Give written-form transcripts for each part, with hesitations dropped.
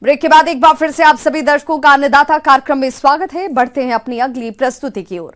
Break के बाद एक बार फिर से आप सभी दर्शकों का अन्नदाता कार्यक्रम में स्वागत है। बढ़ते हैं अपनी अगली प्रस्तुति की ओर।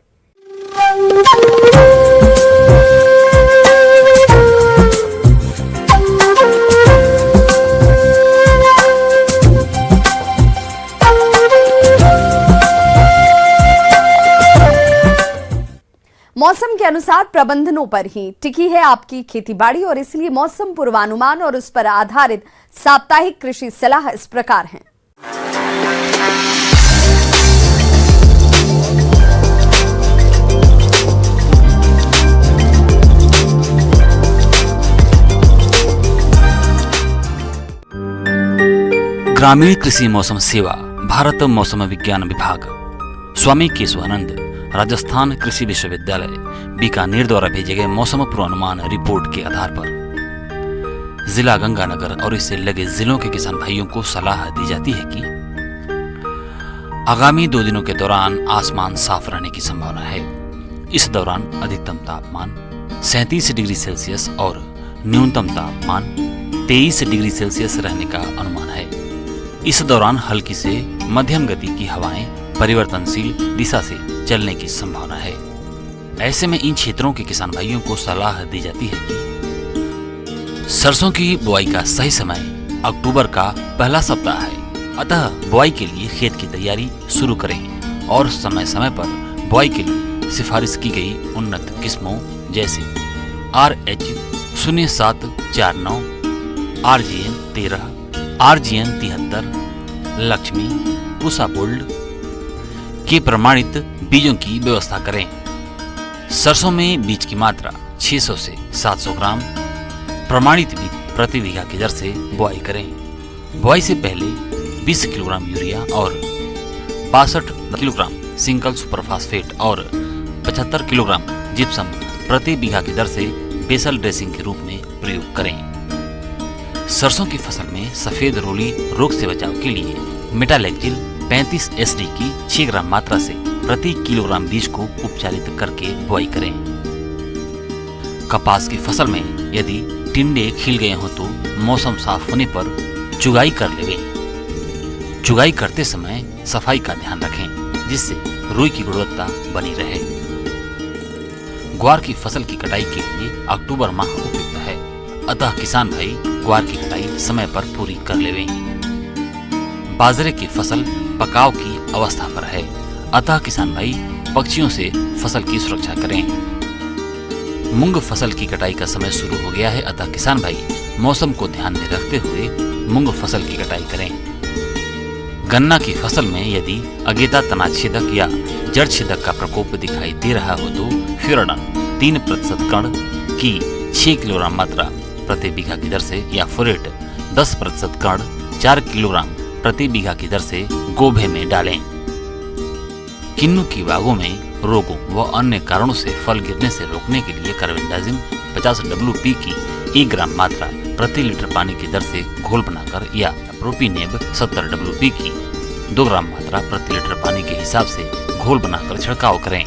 मौसम के अनुसार प्रबंधनों पर ही टिकी है आपकी खेतीबाड़ी और इसलिए मौसम पूर्वानुमान और उस पर आधारित साप्ताहिक कृषि सलाह इस प्रकार है। ग्रामीण कृषि मौसम सेवा, भारत मौसम विज्ञान विभाग, स्वामी केशवानंद, राजस्थान कृषि विश्वविद्यालय बीकानेर द्वारा भेजे गए मौसम पूर्वानुमान रिपोर्ट के आधार पर जिला गंगानगर और इससे लगे जिलों के किसान भाइयों को सलाह दी जाती है कि आगामी 2 दिनों के दौरान आसमान साफ रहने की संभावना है। इस दौरान अधिकतम तापमान 37 डिग्री सेल्सियस और न्यूनतम तापमान 23 डिग्री सेल्सियस रहने का अनुमान है। इस दौरान हल्की से मध्यम गति की हवाएं परिवर्तनशील दिशा से चलने की संभावना है। ऐसे में इन क्षेत्रों के किसान भाइयों को सलाह दी जाती है कि सरसों की बुआई का सही समय अक्टूबर का पहला सप्ताह है, अतः बुआई के लिए खेत की तैयारी शुरू करें और समय समय पर बुआई के लिए सिफारिश की गई उन्नत किस्मों जैसे RH 0749, RGN 13, RGN 73, Lakshmi, Pusa gold के प्रमाणित बीजों की व्यवस्था करें। सरसों में बीज की मात्रा 600 से 700 ग्राम प्रमाणित बीज प्रति बीघा की दर से बुआई करें। बुआई से पहले 20 किलोग्राम यूरिया और 62 किलोग्राम सिंगल सुपरफास्फेट और 75 किलोग्राम जिप्सम प्रति बीघा की दर से बेसल ड्रेसिंग के रूप में प्रयोग करें। सरसों की फसल में सफेद रोली रोग से बचाव के लिए मेटालेक्जिल 35 SD की 6 ग्राम मात्रा से प्रति किलोग्राम बीज को उपचारित करके बुआई करें। कपास की फसल में यदि टिंडे खिल गए हों तो मौसम साफ होने पर चुगाई कर लें। चुगाई करते समय सफाई का ध्यान रखें जिससे रुई की गुणवत्ता बनी रहे। ग्वार की फसल की कटाई के लिए अक्टूबर माह उपयुक्त है, अतः किसान भाई ग्वार की कटाई समय पर पूरी कर लेवें। बाजरे की फसल पकाव की अवस्था पर है, अतः किसान भाई पक्षियों से फसल की सुरक्षा करें। मूंग फसल की कटाई का समय शुरू हो गया है, अतः किसान भाई मौसम को ध्यान में रखते हुए मूंग फसल की कटाई करें। गन्ना की फसल में यदि अगेता तना छेदक या जड़ छेदक का प्रकोप दिखाई दे रहा हो तो फ्यूराडान 3% कण की 6 किलोग्राम मात्रा प्रति बीघा की दर से या फोरेट 10% कण 4 किलोग्राम प्रति बीघा की दर से गोभे में डालें। किन्नू की बागों में रोगों व अन्य कारणों से फल गिरने से रोकने के लिए कार्बेंडाजिम 50 WP की 1 ग्राम मात्रा प्रति लीटर पानी की दर से घोल बनाकर या प्रोपिनेब 70 WP की 2 ग्राम मात्रा प्रति लीटर पानी के हिसाब से घोल बनाकर छिड़काव करें।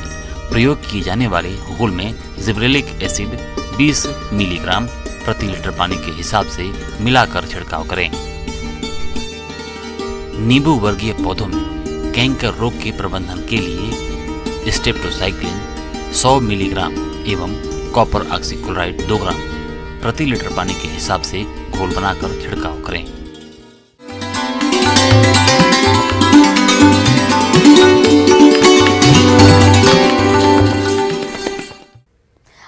प्रयोग किए जाने वाले घोल में जिब्रेलिक एसिड 20 मिलीग्राम प्रति लीटर पानी के हिसाब से मिलाकर छिड़काव करें। नींबू वर्गीय पौधों में कैंकर रोग के प्रबंधन के लिए स्टेप्टोसाइक्लिन 100 मिलीग्राम एवं कॉपर ऑक्सीक्लोराइड 2 ग्राम प्रति लीटर पानी के हिसाब से घोल बनाकर छिड़काव करें।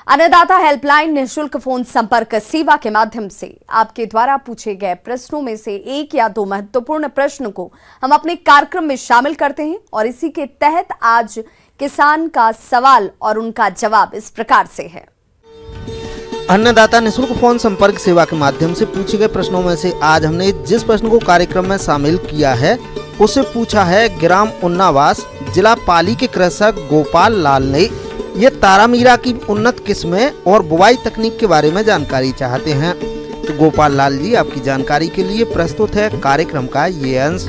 अन्नदाता हेल्पलाइन निःशुल्क फोन संपर्क सेवा के माध्यम से आपके द्वारा पूछे गए प्रश्नों में से 1 या 2 महत्वपूर्ण प्रश्न को हम अपने कार्यक्रम में शामिल करते हैं और इसी के तहत आज किसान का सवाल और उनका जवाब इस प्रकार से है। अन्नदाता निःशुल्क फोन संपर्क सेवा के माध्यम से पूछे गए प्रश्नों में से आज हमने जिस प्रश्न को कार्यक्रम में शामिल किया है उसे पूछा है ग्राम उन्नावास जिला पाली के कृषक गोपाल लाल ने। ये तारामीरा की उन्नत किस्में और बुवाई तकनीक के बारे में जानकारी चाहते हैं। तो गोपाल लाल जी, आपकी जानकारी के लिए प्रस्तुत है कार्यक्रम का ये अंश।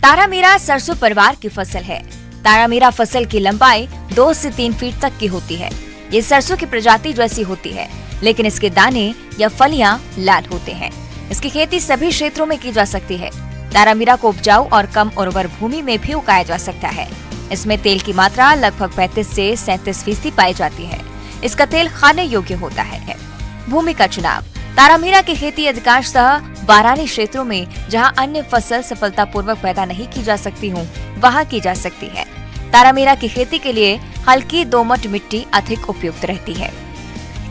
तारामीरा सरसों परिवार की फसल है। तारामीरा फसल की लंबाई 2 से 3 फीट तक की होती है। ये सरसों की प्रजाति जैसी होती है, लेकिन इसके दाने या फलियां लाल होते हैं। इसकी खेती सभी क्षेत्रों में की जा सकती है। तारामीरा को उपजाऊ और कम उर्वर भूमि में भी उगाया जा सकता है। इसमें तेल की मात्रा लगभग 35 से 37% पाई जाती है। इसका तेल खाने योग्य होता है। भूमि का चुनाव। तारामीरा की खेती अधिकांशतः बारानी क्षेत्रों में, जहां अन्य फसल सफलतापूर्वक पैदा नहीं की जा सकती हूँ, वहां की जा सकती है। तारामीरा की खेती के लिए हल्की दोमट मिट्टी अधिक उपयुक्त रहती है।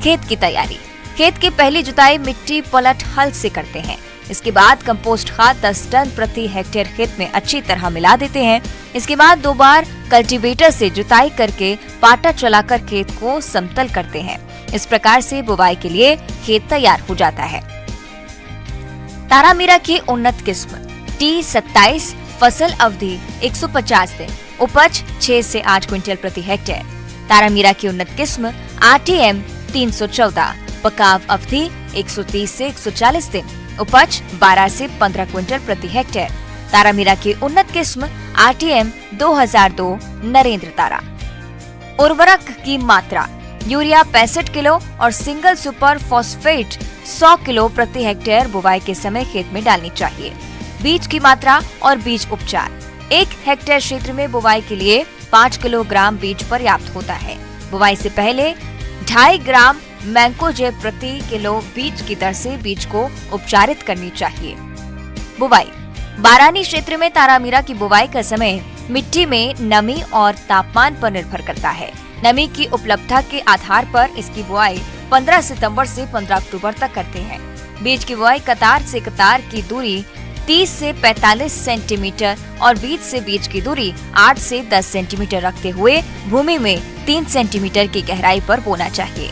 खेत की तैयारी। खेत की पहली जुताई मिट्टी पलट हल से करते हैं। इसके बाद कंपोस्ट खाद 10 टन प्रति हेक्टेयर खेत में अच्छी तरह मिला देते हैं। इसके बाद 2 बार कल्टीवेटर से जुताई करके पाटा चलाकर खेत को समतल करते हैं। इस प्रकार से बुवाई के लिए खेत तैयार हो जाता है। तारामीरा की उन्नत किस्म T27, फसल अवधि 150 दिन, उपज 6 से 8 क्विंटल प्रति हेक्टेयर। तारामीरा की उन्नत किस्म RTM 314, पकाव अवधि 130 से 140 दिन, उपज 12 से 15 क्विंटल प्रति हेक्टेयर। तारामीरा की उन्नत किस्म RTM 2002, नरेंद्र तारा। उर्वरक की मात्रा। यूरिया 65 किलो और सिंगल सुपर फॉस्फेट 100 किलो प्रति हेक्टेयर बुवाई के समय खेत में डालनी चाहिए। बीज की मात्रा और बीज उपचार। 1 हेक्टेयर क्षेत्र में बुवाई के लिए 5 किलोग्राम बीज पर्याप्त होता है। बुवाई से पहले 2.5 ग्राम मैंकोजेब प्रति किलो बीज की दर से बीज को उपचारित करनी चाहिए। बुवाई। बारानी क्षेत्र में तारामीरा की बुवाई का समय मिट्टी में नमी और तापमान पर निर्भर करता है। नमी की उपलब्धता के आधार पर इसकी बुआई 15 सितंबर से 15 अक्टूबर तक करते हैं। बीज की बुआई कतार से कतार की दूरी 30 से 45 सेंटीमीटर और बीज से बीज की दूरी 8 से 10 सेंटीमीटर रखते हुए भूमि में 3 सेंटीमीटर की गहराई पर बोना चाहिए।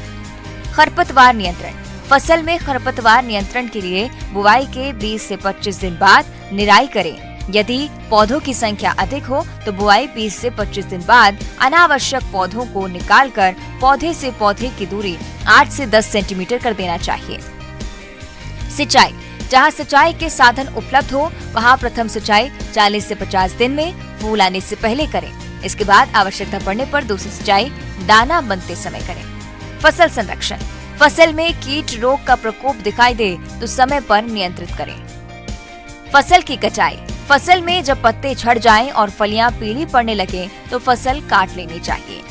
खरपतवार नियंत्रण। फसल में खरपतवार नियंत्रण के लिए बुवाई के 20 से 25 दिन बाद निराई करें। यदि पौधों की संख्या अधिक हो तो बुआई 20 से 25 दिन बाद अनावश्यक पौधों को निकालकर पौधे से पौधे की दूरी 8 से 10 सेंटीमीटर कर देना चाहिए। सिंचाई। जहां सिंचाई के साधन उपलब्ध हो वहां प्रथम सिंचाई 40 से 50 दिन में फूल आने से पहले करें। इसके बाद आवश्यकता पड़ने पर दूसरी सिंचाई दाना बनते समय करें। फसल संरक्षण। फसल में कीट रोग का प्रकोप दिखाई दे तो समय पर नियंत्रित करें। फसल की कटाई। फसल में जब पत्ते झड़ जाएं और फलियां पीली पड़ने लगे तो फसल काट लेनी चाहिए।